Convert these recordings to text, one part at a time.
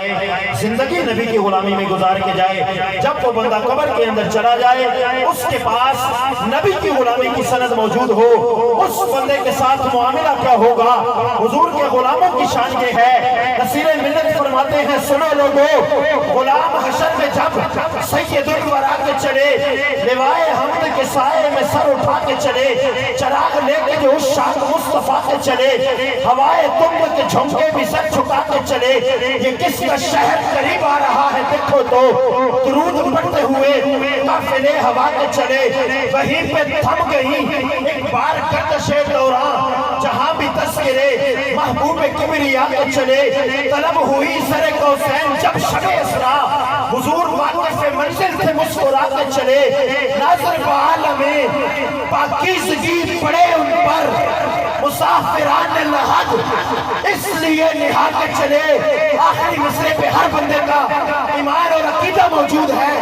جائے، زندگی نبی کی غلامی میں گزار کے جائے، جب وہ بندہ قبر کے اندر چلا جائے اس کے پاس نبی کی غلامی کی سند موجود ہو، اس بندے کے ساتھ معاملہ کیا ہوگا؟ حضور کے غلاموں کی شان یہ ہے، نصیر ملت فرماتے ہیں سنو لوگو، غلام حشر میں جب سید الورا کے چلے، لوائے حمد کے سائے میں سر اٹھا کے چلے، چراغ لے کے جو اس شاک مصطفیٰ کے چلے، ہوائے تم کے جھنکے بھی سر چھکا کے چلے، یہ کس کا شہر قریب آ رہا ہے دیکھو تو، درود پڑھتے ہوئے قافلے ہوا کے چلے، وہیں پہ تھم گئی ایک بار گردش دوران، جہاں بھی تذکرے محبوب کبریا کے چلے، طلب ہوئی سر کوسین جب شب اسرا، حضور واقف منزل سے مسکرا کے چلے، ناظر بعالم پاکیزگی پڑے ان پر، مسافران لحد اس لیے نہا کے چلے۔ آخری مصرے پہ ہر بندے کا ایمان اور عقیدہ موجود ہے،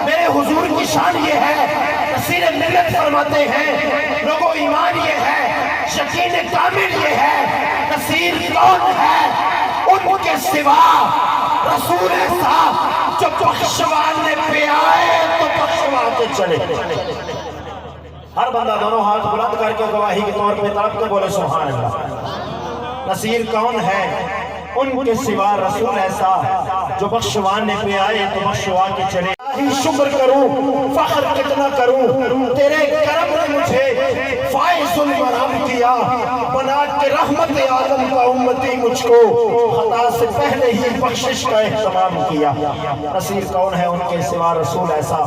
میرے حضور کی شان یہ ہے، نصیر ملت فرماتے ہیں لوگوں ایمان یہ ہے، یقین کامل یہ ہے، نصیر کون ہے ان کے سوا؟ رسول ایسا جو بخشوانے پہ آئے تو بخشوا کے چلے۔ ہر بندہ دونوں ہاتھ بلند کر کے گواہی کے طور پہ تڑپ کے بولے سبحان اللہ۔ نصیر کون ہے ان کے سوا؟ رسول ایسا جو بخشوانے پہ آئے تو بخشوا کے چلے۔ شکر کروں فخر کتنا کروں، تیرے کرم نے مجھے فائز المرام کیا، بنا کے رحمت عالم کا امتی مجھ کو خطا سے پہلے ہی بخشش کا اہتمام کیا۔ نصیر کون ہے ان کے سوا؟ رسول ایسا